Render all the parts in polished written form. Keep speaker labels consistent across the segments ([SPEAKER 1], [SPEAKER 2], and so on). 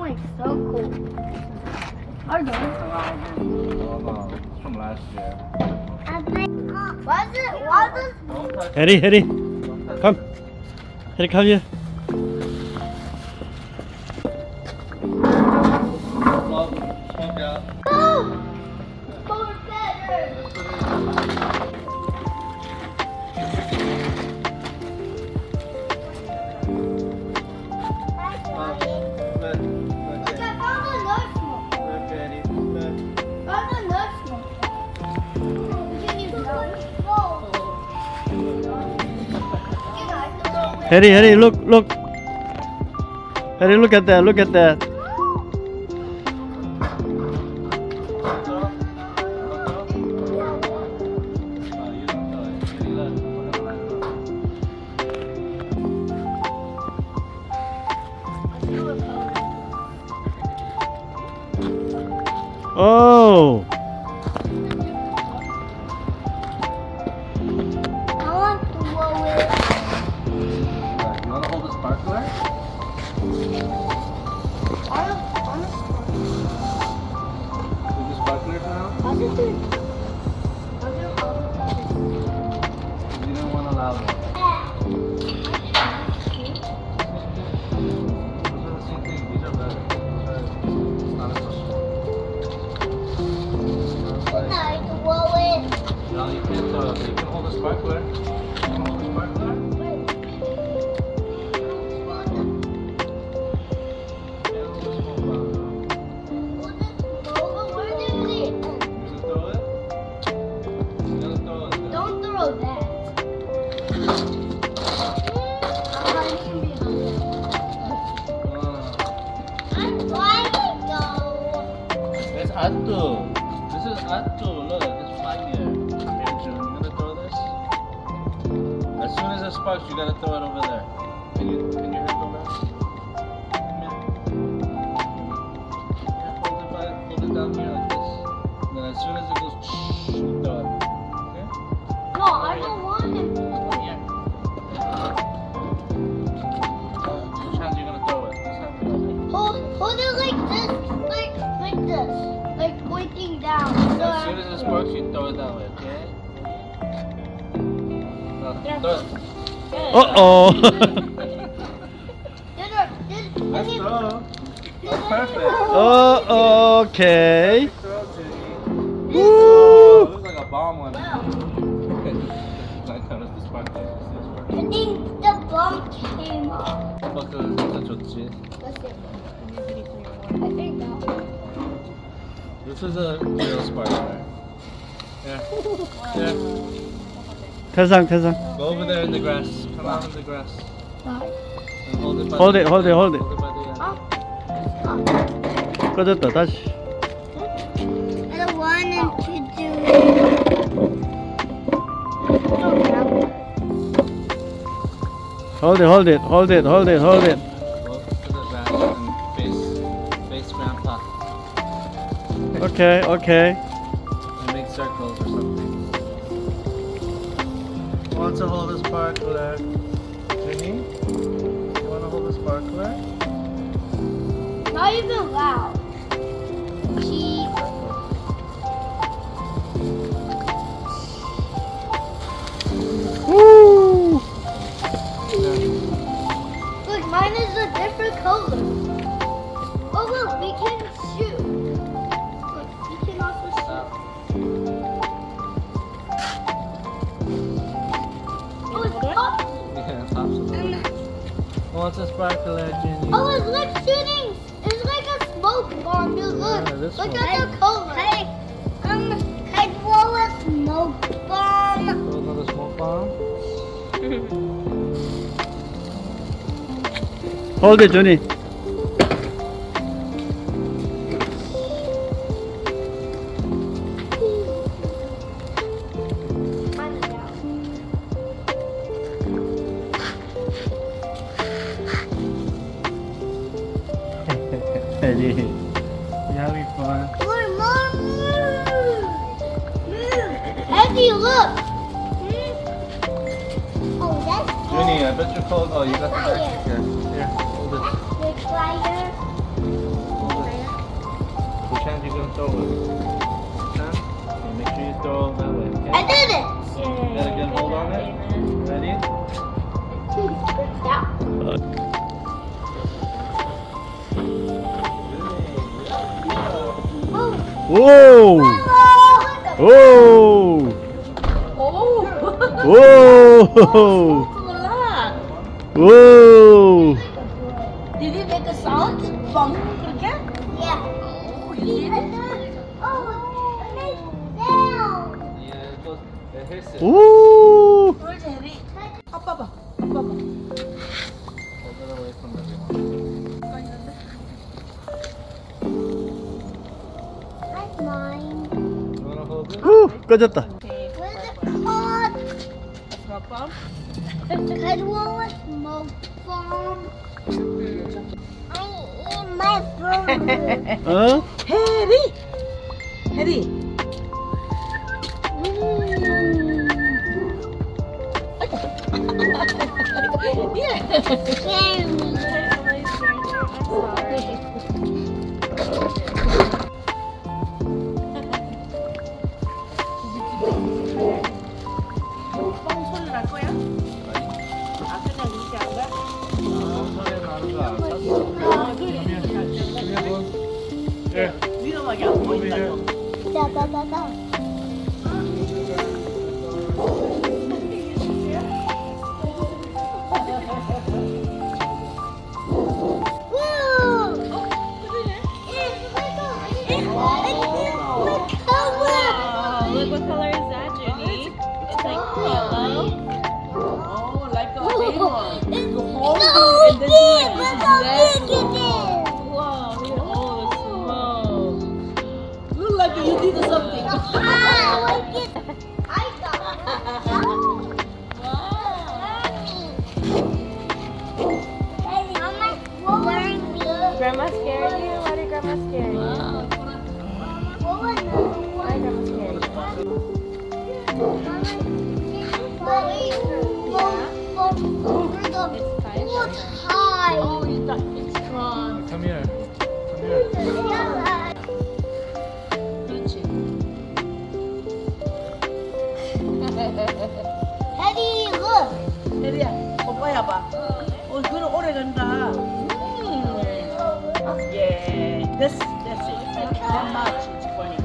[SPEAKER 1] like so cool. Our dinosaur
[SPEAKER 2] Oh no, it's from last year.
[SPEAKER 1] Why does
[SPEAKER 3] Harry, Harry, come. Harry, come here.
[SPEAKER 2] Well, smoke out.
[SPEAKER 1] Oh! More better! Look, I found another smoke. Found another smoke. We can use that.
[SPEAKER 3] Harry, Harry, look, look. Harry, look at that, look at that. Oh,
[SPEAKER 1] I want to blow it.
[SPEAKER 2] You want to hold the sparkler? Is the sparkler now? You don't want to allow it. Those are the same thing. These are better. It's not as much. No, you can't throw it. You can hold the sparkler. You can hold the sparkler.
[SPEAKER 1] Don't throw that. I'm trying to go.
[SPEAKER 2] It's Attu. This is Attu. Look, it's 5 year. Come here, June. You gonna throw this? As soon as it sparks, you gotta throw it over there. Can you handle that? Come here. Yeah, hold it down here like this. And then as soon as it goes, you throw it. Okay?
[SPEAKER 1] No, I don't want him to.
[SPEAKER 2] Come here. Which hand are you gonna throw it? This hand.
[SPEAKER 1] Hold it like this, like this, like pointing down. So
[SPEAKER 2] As soon as it sparks, you throw it that way, okay? No, throw it.
[SPEAKER 3] uh-oh.
[SPEAKER 2] Nice throw. That's perfect.
[SPEAKER 3] Oh, okay.
[SPEAKER 2] Throw, Jenny.
[SPEAKER 3] Woo.
[SPEAKER 2] Oh, it looks like a bomb one. That covers the sparkler.
[SPEAKER 1] I think the bomb came up.
[SPEAKER 2] 스파클 진짜 좋지.
[SPEAKER 1] Let's see. I think no.
[SPEAKER 2] This is a real sparkler. Here. Here.
[SPEAKER 3] 태상, 태상.
[SPEAKER 2] Go over there in the grass. Come out in the grass.
[SPEAKER 1] Bye.
[SPEAKER 2] And hold it by
[SPEAKER 3] Hold
[SPEAKER 2] the
[SPEAKER 3] it, hold it, hold it.
[SPEAKER 2] Hold it by the end.
[SPEAKER 3] 꺼졌다, 다시.
[SPEAKER 1] I don't want him to do it.
[SPEAKER 3] Hold it, hold it, hold it, hold it, hold it.
[SPEAKER 2] Go to the grass and face grandpa.
[SPEAKER 3] Okay, okay.
[SPEAKER 2] And make circles or something. Want to hold a sparkler? Jenny? You want to hold a sparkler?
[SPEAKER 1] Not even loud. Cheap.
[SPEAKER 3] Woo!
[SPEAKER 1] Look, mine is a different color. Oh look, we can shoot. Look, we can also shoot. Oh, it's popping.
[SPEAKER 2] Yeah, absolutely. Who wants a sparkler, Jenny?
[SPEAKER 1] Oh, it's like shooting. It's like a smoke bomb. Dude, look.
[SPEAKER 2] Yeah, this
[SPEAKER 1] Look
[SPEAKER 2] one.
[SPEAKER 1] at the color. Hey, I blow a smoke bomb.
[SPEAKER 2] Throw another smoke bomb?
[SPEAKER 3] Hold it, Johnny. Eddie, you having fun?
[SPEAKER 1] More, more. Eddie, look. Oh, that's cool.
[SPEAKER 2] Junie, I bet you're cold. Oh, you got the jacket here. Here, hold it.
[SPEAKER 1] The fire.
[SPEAKER 2] throw it. Sam, okay, make sure you throw it that way, okay?
[SPEAKER 1] I did it.
[SPEAKER 2] You got a good hold on it? Ready?
[SPEAKER 3] Whoa! Whoa! Whoa! Whoa!
[SPEAKER 4] Did you make a sound? Bong, 그렇게?
[SPEAKER 1] Yeah.
[SPEAKER 4] Oh, you did it?
[SPEAKER 1] Oh, it's down.
[SPEAKER 2] Yeah, it goes, it hits it.
[SPEAKER 3] Woo!
[SPEAKER 4] 그렇지, 해리. 아빠 봐. 아빠 봐.
[SPEAKER 2] Hold it away from everyone.
[SPEAKER 1] That's mine.
[SPEAKER 2] You wanna hold it?
[SPEAKER 3] 후, 꺼졌다.
[SPEAKER 1] Where's the card?
[SPEAKER 4] Smoke bomb?
[SPEAKER 1] Cause what was smoke bomb? I eat my food.
[SPEAKER 3] 어?
[SPEAKER 4] 해리! 해리! 뻥 소리 날 거야? 아, 그냥 이렇게 한 거야?
[SPEAKER 2] 소리 나는 거 알았어?
[SPEAKER 4] 아, 그래.
[SPEAKER 2] Here.
[SPEAKER 4] 위험하게 안 보인다고.
[SPEAKER 1] 다다다다.
[SPEAKER 5] Look, what color is that, Jenny? It's like yellow.
[SPEAKER 4] Oh, like a demon.
[SPEAKER 1] It's
[SPEAKER 4] You hold
[SPEAKER 1] so
[SPEAKER 4] it and then
[SPEAKER 1] big.
[SPEAKER 4] you
[SPEAKER 1] Look
[SPEAKER 4] this
[SPEAKER 1] how
[SPEAKER 4] is
[SPEAKER 1] big it is.
[SPEAKER 5] Whoa, look at all the smoke.
[SPEAKER 4] Look like you did something.
[SPEAKER 1] Ah, look at I got it. Hey, Mama, what was me?
[SPEAKER 5] Grandma scared you? Why did Grandma scare you?
[SPEAKER 1] What was the
[SPEAKER 5] Why did Grandma scare you? It's tight.
[SPEAKER 4] Oh, it's strong.
[SPEAKER 2] Come here. Come here.
[SPEAKER 4] 그렇지.
[SPEAKER 1] Daddy, look.
[SPEAKER 4] 혜리야, 오빠야 봐. 그럼 오래 간다. Yeah, that's it. That much is funny.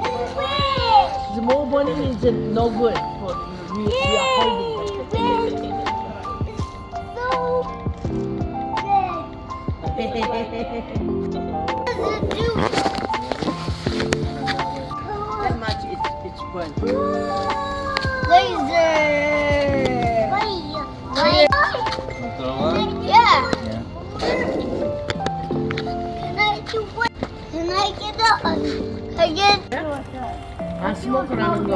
[SPEAKER 1] It's big.
[SPEAKER 4] The more money is no good for we are holding them.
[SPEAKER 1] So big.
[SPEAKER 4] That much it's fun.
[SPEAKER 1] Laser.
[SPEAKER 2] Throw it?
[SPEAKER 1] Yeah.
[SPEAKER 2] Yeah.
[SPEAKER 1] Can I get the again?
[SPEAKER 4] 아, 스모크라는 거.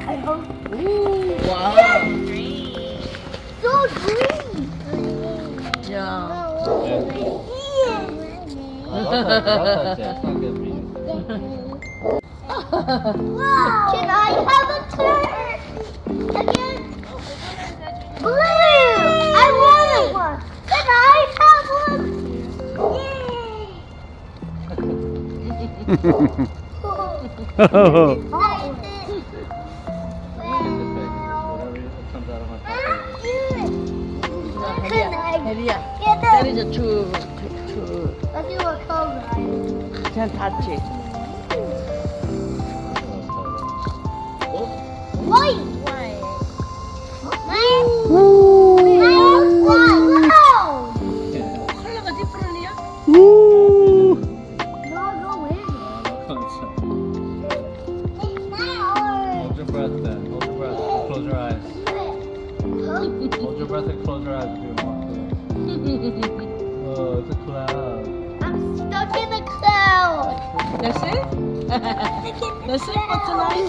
[SPEAKER 1] I hope
[SPEAKER 4] 와.
[SPEAKER 1] so green.
[SPEAKER 4] 야.
[SPEAKER 2] Don't touch it. It's not good for you.
[SPEAKER 1] Wow. Can I have a turn again? Blue. I wanted one. Can I have one? Yay.
[SPEAKER 2] Whatever comes out of my pocket.
[SPEAKER 4] 혜리야,
[SPEAKER 1] Get
[SPEAKER 4] that
[SPEAKER 1] it.
[SPEAKER 4] is a two.
[SPEAKER 1] Let's see what color I am.
[SPEAKER 4] Can't touch it.
[SPEAKER 1] White.
[SPEAKER 4] 컬러가 different이야?
[SPEAKER 3] 우!
[SPEAKER 2] Hold your breath then. Hold your breath. Close your eyes. Hold your breath and close your eyes if you want to. Oh, it's a cloud.
[SPEAKER 1] I'm stuck in the cloud.
[SPEAKER 4] That's it? That's it for tonight?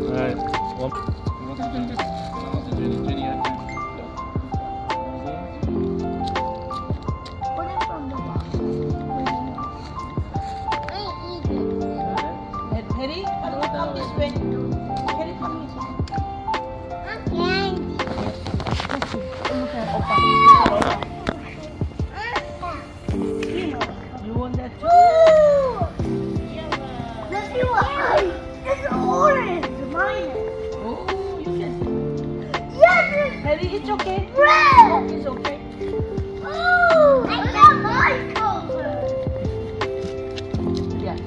[SPEAKER 2] Alright. One. Jenny, Jenny, your turn.
[SPEAKER 1] Put it from the box. I eat it.
[SPEAKER 4] 혜리, come this way. 혜리, come this way. You want that too? It's okay.
[SPEAKER 1] Red.
[SPEAKER 4] It's okay.
[SPEAKER 1] Oh, I got my color.
[SPEAKER 4] Yeah.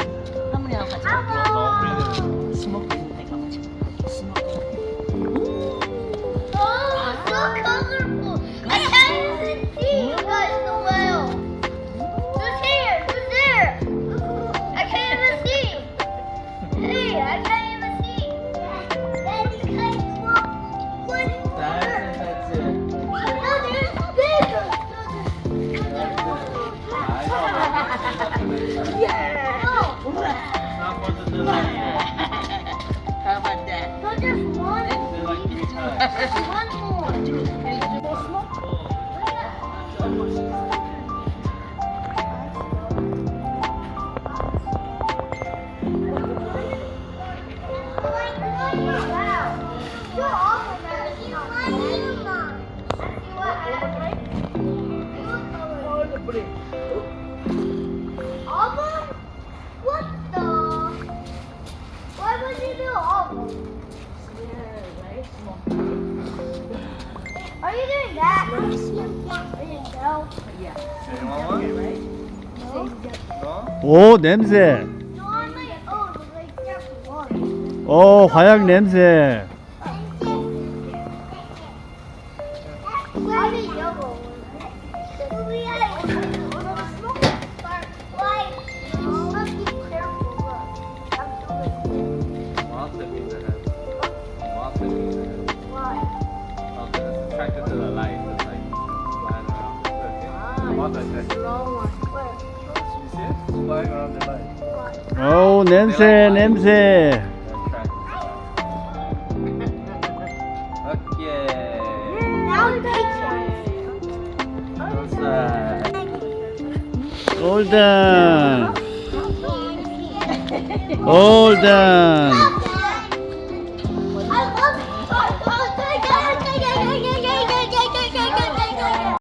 [SPEAKER 4] 할머니하고 같이
[SPEAKER 1] I want.
[SPEAKER 4] 스모크 있는데 가보자. 스모크.
[SPEAKER 1] Oh, so colorful. I can't even see you guys so well. Who's here? Who's there? I can't even see. Hey, I can't even see. Daddy, can you look? What?
[SPEAKER 2] That's it.
[SPEAKER 1] No, there's bigger.
[SPEAKER 4] Yeah.
[SPEAKER 1] No,
[SPEAKER 2] Not for the design.
[SPEAKER 4] How about that?
[SPEAKER 1] no, there's one.
[SPEAKER 2] They're like 3 times.
[SPEAKER 1] One more. What the? Why would you do auburn? Are you doing that? There you go.
[SPEAKER 2] Okay, you want one? No?
[SPEAKER 3] 오 냄새.
[SPEAKER 1] No, I'm like, oh, like just one.
[SPEAKER 3] 오 화약 냄새.
[SPEAKER 1] Why the yellow one? We had a smoke start. Why? You must be careful. Look. I'm doing
[SPEAKER 2] Lots of things ahead. Lots of things ahead.
[SPEAKER 1] Why?
[SPEAKER 2] Okay, it's attracted to the light. It's like flying around. Lots of things.
[SPEAKER 1] Wrong one. Where?
[SPEAKER 2] You see it? It's flying around the light.
[SPEAKER 3] 오 냄새 냄새.
[SPEAKER 2] They're attracted to the light. Okay.
[SPEAKER 1] Now picture.
[SPEAKER 2] Outside.
[SPEAKER 3] 골든. 골든.